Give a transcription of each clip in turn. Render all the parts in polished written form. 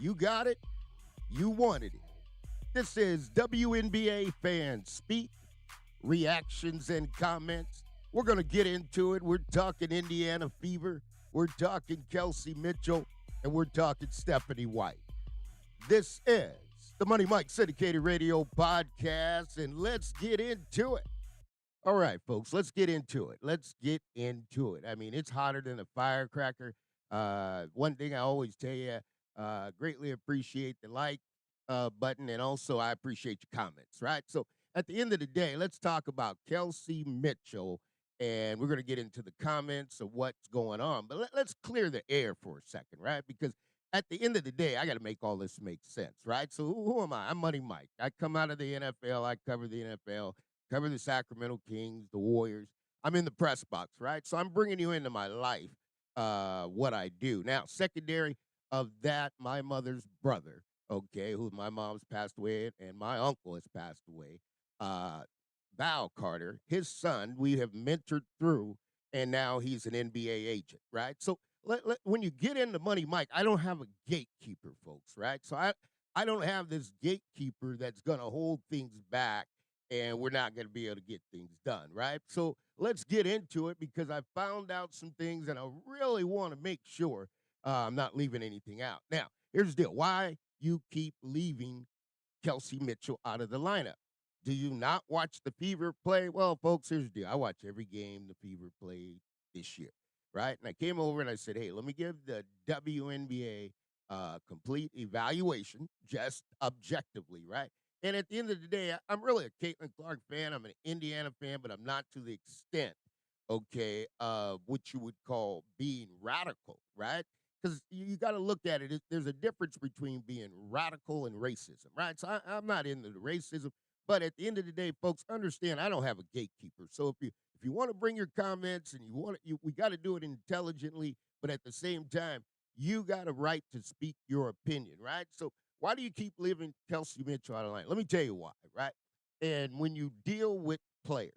You got it. You wanted it. This is WNBA Fans Speak, reactions and comments. We're going to get into it. We're talking Indiana Fever. We're talking Kelsey Mitchell. And we're talking Stephanie White. This is the Money Mike Syndicated Radio Podcast, and let's get into it. All right, folks, let's get into it. Let's get into it. I mean, it's hotter than a firecracker. One thing I always tell you, greatly appreciate the like button, and also I appreciate your comments, right? So at the end of the day, let's talk about Kelsey Mitchell, and we're going to get into the comments of what's going on. But let's clear the air for a second, right? Because at the end of the day, I got to make all this make sense, right? So who am I? I'm Money Mike. I come out of the NFL. I cover the NFL, cover the Sacramento Kings, the Warriors. I'm in the press box, right? So I'm bringing you into my life, what I do. Now, secondary of that, my mother's brother, okay, who my mom's passed away and my uncle has passed away, uh, Val Carter, his son, we have mentored through, and now he's an NBA agent, right? So when you get into Money Mike, I don't have a gatekeeper, folks, right? So I don't have this gatekeeper that's going to hold things back and we're not going to be able to get things done, right? So let's get into it because I found out some things and I really want to make sure I'm not leaving anything out. Now, here's the deal. Why you keep leaving Kelsey Mitchell out of the lineup? Do you not watch the Fever play? Well, folks, here's the deal. I watch every game the Fever played this year, right? And I came over and I said, hey, let me give the WNBA complete evaluation, just objectively, right? And at the end of the day, I'm really a Caitlin Clark fan. I'm an Indiana fan, but I'm not to the extent, okay, of what you would call being radical, right? Because you got to look at it. There's a difference between being radical and racism, right? So I'm not into the racism, but at the end of the day, folks, understand I don't have a gatekeeper. So if you want to bring your comments and you want to, we got to do it intelligently, but at the same time, you got a right to speak your opinion, right? So why do you keep leaving Kelsey Mitchell out of line? Let me tell you why, right? And when you deal with players,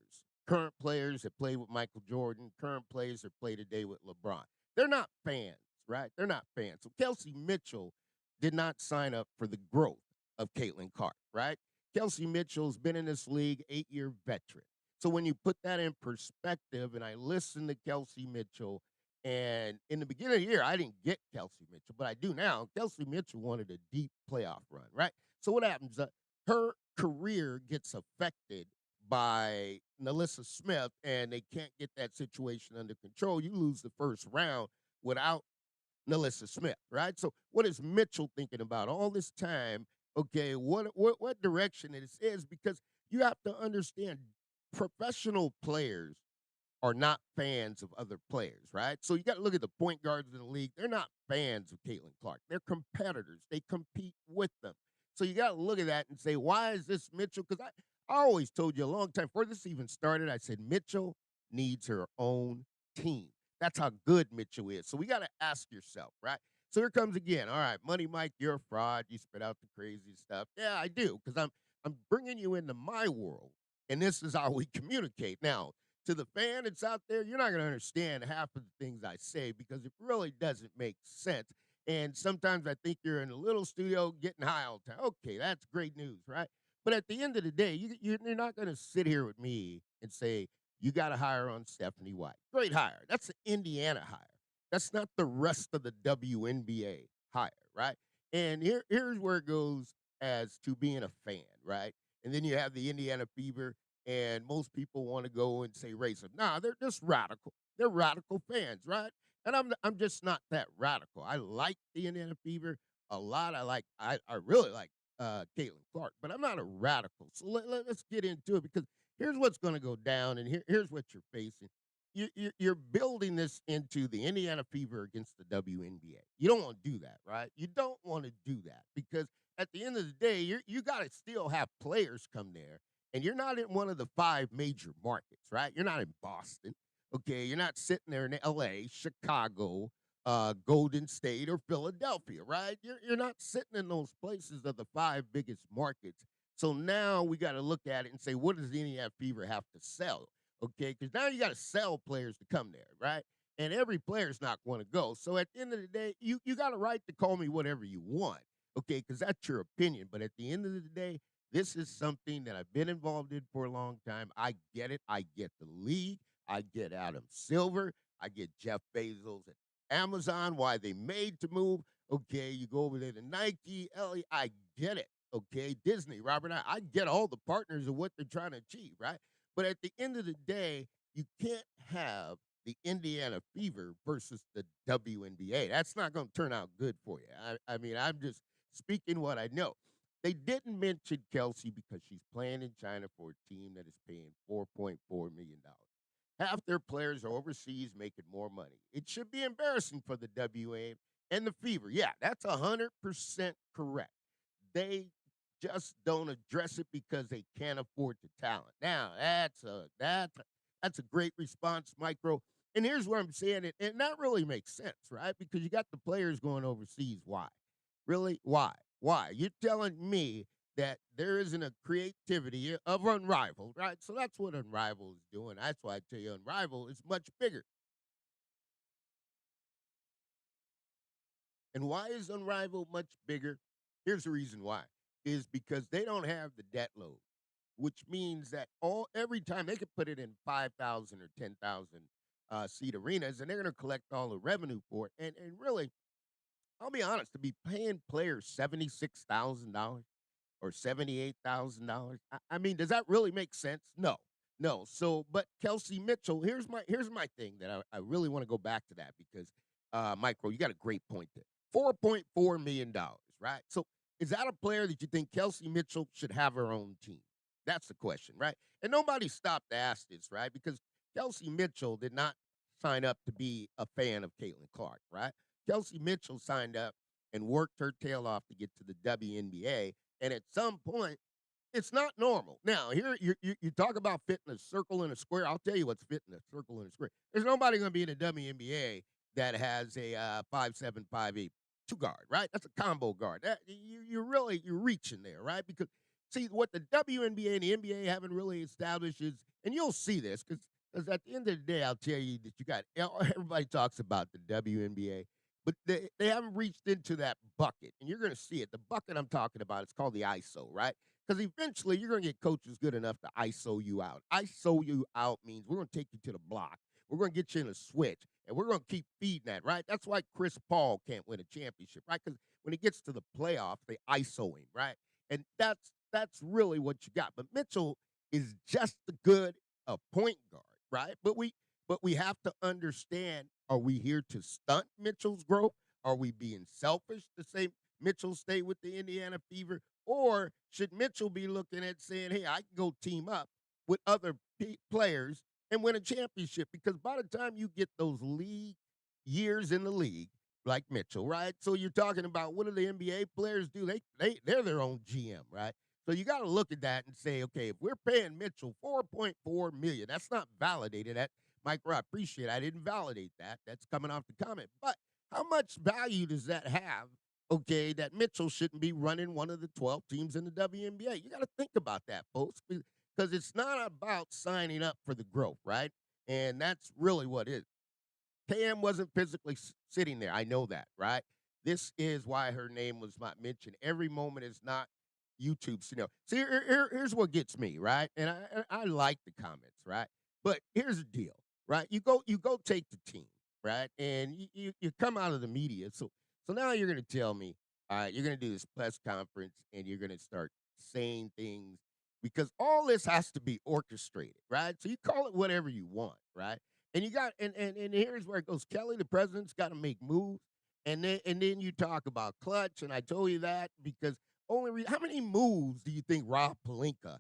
current players that play with Michael Jordan, current players that play today with LeBron, they're not fans, right? They're not fans. So Kelsey Mitchell did not sign up for the growth of Caitlin Clark, right? Kelsey Mitchell's been in this league, 8-year veteran. So when you put that in perspective, and I listened to Kelsey Mitchell, and in the beginning of the year, I didn't get Kelsey Mitchell, but I do now. Kelsey Mitchell wanted a deep playoff run, right? So what happens? Her career gets affected by Nalissa Smith, and they can't get that situation under control. You lose the first round without Nalissa Smith, right? So what is Mitchell thinking about all this time? Okay, what direction it is? Because you have to understand professional players are not fans of other players, right? So you got to look at the point guards in the league. They're not fans of Caitlin Clark. They're competitors. They compete with them. So you got to look at that and say, why is this Mitchell? Because I always told you a long time before this even started, I said Mitchell needs her own team. That's how good Mitchell is. So we got to ask yourself, right? So here comes again. All right, Money Mike, you're a fraud. You spit out the crazy stuff. Yeah, I do, because I'm bringing you into my world, and this is how we communicate. Now, to the fan that's out there, you're not going to understand half of the things I say because it really doesn't make sense. And sometimes I think you're in a little studio getting high all the time. Okay, that's great news, right? But at the end of the day, you're not going to sit here with me and say, you got to hire on Stephanie White. Great hire. That's an Indiana hire. That's not the rest of the WNBA hire, right? And here's where it goes as to being a fan, right? And then you have the Indiana Fever, and most people want to go and say racism. Nah, they're just radical. They're radical fans, right? And I'm just not that radical. I like the Indiana Fever a lot. I really like Caitlin Clark, but I'm not a radical. So let's get into it because here's what's going to go down, and here's what you're facing. You're building this into the Indiana Fever against the WNBA. You don't want to do that, right? You don't want to do that because at the end of the day, you got to still have players come there, and you're not in one of the 5 major markets, right? You're not in Boston, okay? You're not sitting there in L.A., Chicago, Golden State, or Philadelphia, right? You're not sitting in those places of the 5 biggest markets. So now we got to look at it and say, what does the Indiana Fever have to sell? Okay, because now you got to sell players to come there, right? and every player's not going to go. So at the end of the day, you got a right to call me whatever you want, okay? Because that's your opinion. But at the end of the day, this is something that I've been involved in for a long time. I get it. I get the league. I get Adam Silver. I get Jeff Bezos at Amazon. Why they made to move. Okay, you go over there to Nike, LA. I get it. Okay, Disney, Robert. I get all the partners of what they're trying to achieve, right? But at the end of the day, you can't have the Indiana Fever versus the WNBA. That's not going to turn out good for you. I mean, I'm just speaking what I know. They didn't mention Kelsey because she's playing in China for a team that is paying $4.4 million. Half their players are overseas making more money. It should be embarrassing for the WA and the Fever. Yeah, that's 100% correct. They just don't address it because they can't afford the talent. Now, that's a great response, Micro. And here's where I'm saying it, and that really makes sense, right? Because you got the players going overseas. Why? Really? Why? Why? You're telling me that there isn't a creativity of Unrivaled, right? So that's what Unrivaled is doing. That's why I tell you Unrivaled is much bigger. And why is Unrivaled much bigger? Here's the reason why. Is because they don't have the debt load, which means that every time they could put it in 5,000 or 10,000 seat arenas, and they're going to collect all the revenue for it. And really, I'll be honest, to be paying players $76,000 or $78,000. I mean, does that really make sense? No, no. So, but Kelsey Mitchell, here's my thing that I really want to go back to that because, Micro, you got a great point there. $4.4 million, right? So, is that a player that you think Kelsey Mitchell should have her own team? That's the question, right? And nobody stopped to ask this, right? Because Kelsey Mitchell did not sign up to be a fan of Caitlin Clark, right? Kelsey Mitchell signed up and worked her tail off to get to the WNBA, and at some point, it's not normal. Now, here you talk about fitting a circle in a square. I'll tell you what's fitting a circle in a square. There's nobody going to be in the WNBA that has a 5'7", 5'8" two guard, right? That's a combo guard. You're reaching there, right? Because see what the WNBA and the NBA haven't really established is, and you'll see this because at the end of the day, I'll tell you that you got everybody talks about the WNBA, but they haven't reached into that bucket, and you're going to see it. The bucket I'm talking about, it's called the ISO, right? Because eventually you're going to get coaches good enough to ISO you out. ISO you out means we're going to take you to the block. We're going to get you in a switch, and we're going to keep feeding that, right? That's why Chris Paul can't win a championship, right? Because when he gets to the playoffs, they ISO him, right? And that's really what you got. But Mitchell is just as good a point guard, right? But we have to understand, are we here to stunt Mitchell's growth? Are we being selfish to say Mitchell stay with the Indiana Fever? Or should Mitchell be looking at saying, hey, I can go team up with other players and win a championship? Because by the time you get those league years in the league, like Mitchell, right? So you're talking about what do the NBA players do? They're their own GM, right? So you got to look at that and say, okay, if we're paying Mitchell $4.4 million, that's not validated. That Mike, I appreciate it. I didn't validate that. That's coming off the comment. But how much value does that have? Okay, that Mitchell shouldn't be running one of the 12 teams in the WNBA. You got to think about that, folks, because it's not about signing up for the growth, right? And that's really what it is. KM wasn't physically sitting there. I know that, right? This is why her name was not mentioned. Every moment is not YouTube. See, here's what gets me, right? And I like the comments, right? But here's the deal, right? You go take the team, right? And you come out of the media. So now you're gonna tell me, all right, you're gonna do this press conference and you're gonna start saying things because all this has to be orchestrated, right? So you call it whatever you want, right? And you got and here's where it goes. Kelly, the president's got to make moves, and then you talk about clutch, and I told you that because how many moves do you think Rob Pelinka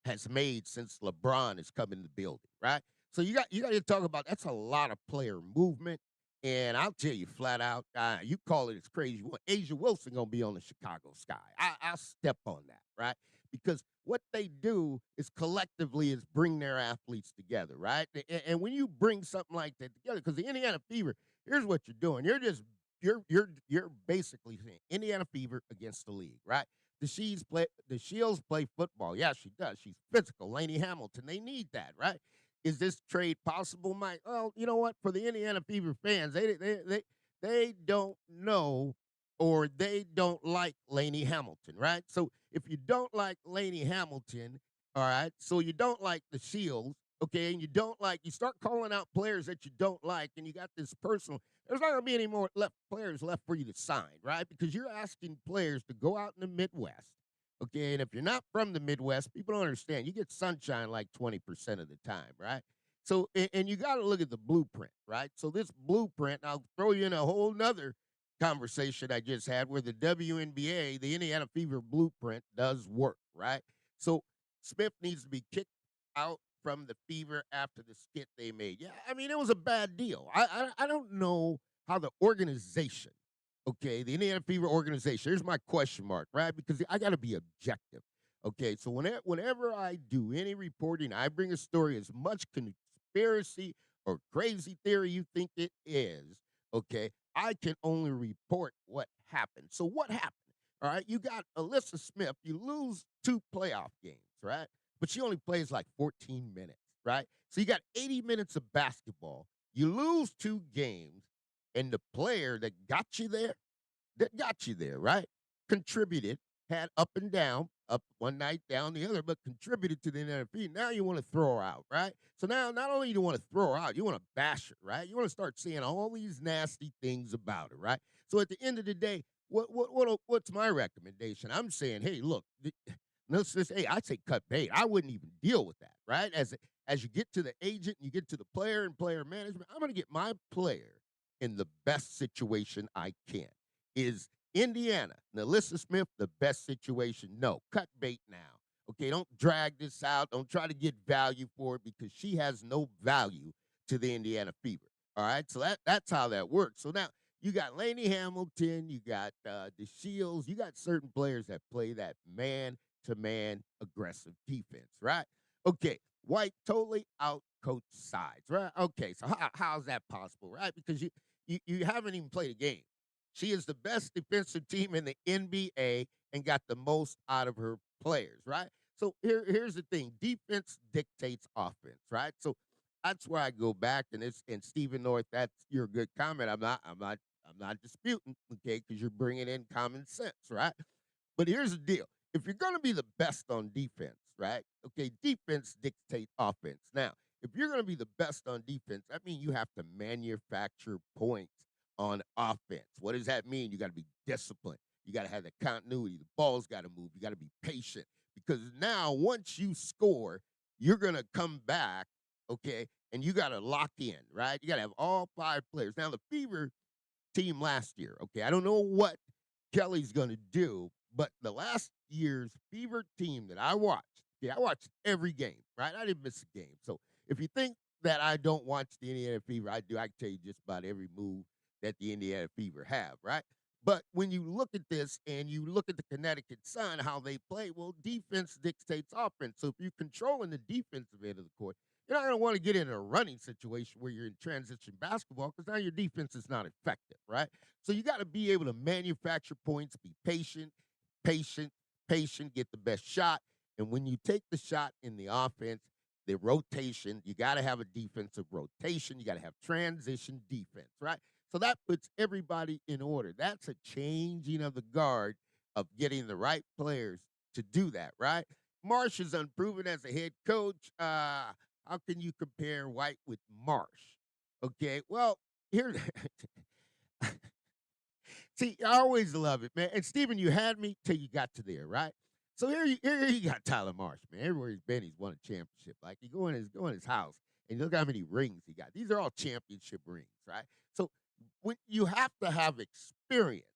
has made since LeBron has come in the building, right? So you got to talk about that's a lot of player movement, and I'll tell you flat out, you call it as crazy. Asia Wilson gonna be on the Chicago Sky. I'll step on that, right? Because what they do is collectively is bring their athletes together, right? And when you bring something like that together, because the Indiana Fever, here's what you're doing. You're basically saying Indiana Fever against the league, right? The Shields play football. Yeah, she does. She's physical. Laney Hamilton. They need that, right? Is this trade possible, Mike? Well, you know what? For the Indiana Fever fans, they don't know or they don't like Laney Hamilton, right? So if you don't like Laney Hamilton, all right, so you don't like the Shields, okay, and you start calling out players that you don't like, and you got this personal. There's not going to be any more players left for you to sign, right? Because you're asking players to go out in the Midwest. Okay, and if you're not from the Midwest, people don't understand. You get sunshine like 20% of the time, right? So, and you got to look at the blueprint, right? So this blueprint, I'll throw you in a whole nother conversation I just had where the WNBA, the Indiana Fever blueprint does work, right? So Smith needs to be kicked out from the Fever after the skit they made. Yeah, I mean, it was a bad deal. I don't know how the organization, okay, the Indiana Fever organization. Here's my question mark, right? Because I got to be objective. Okay, so whenever I do any reporting, I bring a story as much conspiracy or crazy theory you think it is. Okay, I can only report what happened. So what happened? All right, you got Alyssa Smith. You lose 2 playoff games, right? But she only plays like 14 minutes, right? So you got 80 minutes of basketball. You lose 2 games, and the player that got you there, right? Contributed, had up and down, up one night, down the other, but contributed to the NFL. Now you want to throw her out, right? So now not only do you want to throw her out, you want to bash her, right? You want to start saying all these nasty things about her, right? So at the end of the day, what's my recommendation? I'm saying, hey, look, hey, I say cut bait. I wouldn't even deal with that, right? As you get to the agent and you get to the player and player management, I'm going to get my player in the best situation I can. Is Indiana, Alyssa Smith, the best situation? No. Cut bait now. Okay, don't drag this out. Don't try to get value for it because she has no value to the Indiana Fever. All right, so that's how that works. So now you got Laney Hamilton, you got the Shields, you got certain players that play that man-to-man aggressive defense, right? Okay, White totally out coach sides, right? Okay, so how's that possible, right? Because you haven't even played a game. She is the best defensive team in the NBA and got the most out of her players, right? So here's the thing: defense dictates offense, right? So that's where I go back, and Stephen North, that's your good comment. I'm not disputing, okay, because you're bringing in common sense, right? But here's the deal: if you're going to be the best on defense, right? Okay, defense dictates offense. Now, if you're going to be the best on defense, that means you have to manufacture points on offense. What does that mean? You got to be disciplined. You got to have the continuity. The ball's got to move. You got to be patient because now once you score, you're going to come back, okay, and you got to lock in, right? You got to have all 5 players. Now, the Fever team last year, okay, I don't know what Kelly's going to do, but the last year's Fever team that I watched, yeah, I watched every game, right? I didn't miss a game. So if you think that I don't watch the Indiana Fever, I do. I can tell you just about every move that the Indiana Fever have, right? But when you look at this and you look at the Connecticut Sun, how they play, well, defense dictates offense. So if you're controlling the defensive end of the court, you're not going to want to get in a running situation where you're in transition basketball because now your defense is not effective, right? So you got to be able to manufacture points, be patient, patient, patient, get the best shot. And when you take the shot in the offense, the rotation, you got to have a defensive rotation. You got to have transition defense, right? So that puts everybody in order. That's a changing of the guard of getting the right players to do that, right? Marsh is unproven as a head coach. How can you compare White with Marsh? Okay, well, here, see, I always love it, man. And Steven, you had me till you got to there, right? So here you got Tyler Marsh, man. Everywhere he's been, he's won a championship. Like you go in his house and look how many rings he got. These are all championship rings, right? So when you have to have experience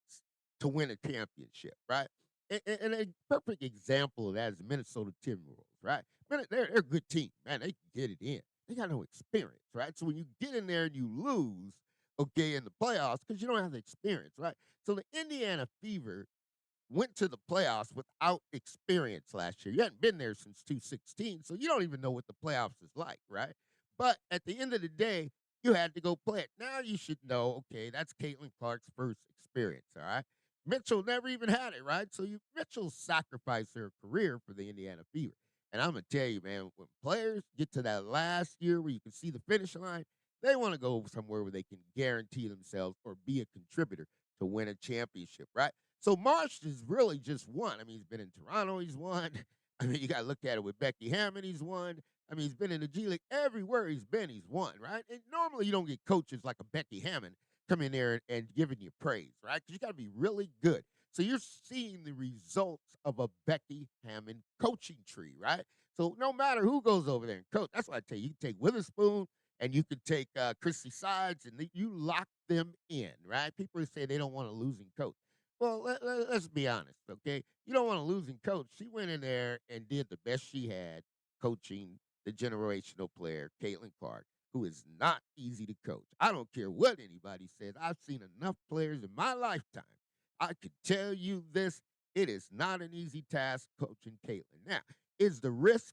to win a championship, right? And a perfect example of that is the Minnesota Timberwolves, right? They're a good team, man. They can get it in. They got no experience, right? So when you get in there and you lose, okay, in the playoffs, because you don't have the experience, right? So the Indiana Fever went to the playoffs without experience last year. You hadn't been there since 2016, so you don't even know what the playoffs is like, right? But at the end of the day, you had to go play it. Now you should know, okay, that's Caitlin Clark's first experience, all right? Mitchell never even had it, right? So Mitchell sacrificed her career for the Indiana Fever. And I'm gonna tell you, man, when players get to that last year where you can see the finish line, they want to go somewhere where they can guarantee themselves or be a contributor to win a championship, right? So Marsh is really just won. I mean, he's been in Toronto, he's won. I mean, you got to look at it with Becky Hammond, he's won. I mean, he's been in the G League everywhere he's been, he's won, right? And normally you don't get coaches like a Becky Hammond come in there and giving you praise, right? Because you got to be really good. So you're seeing the results of a Becky Hammond coaching tree, right? So no matter who goes over there and coach, that's why I tell you, you can take Witherspoon and you can take Christie Sides and you lock them in, right? People say they don't want a losing coach. Well, let's be honest, okay? You don't want a losing coach. She went in there and did the best she had coaching the generational player, Caitlin Clark, who is not easy to coach. I don't care what anybody says. I've seen enough players in my lifetime. I can tell you this, it is not an easy task coaching Caitlin. Now, is the risk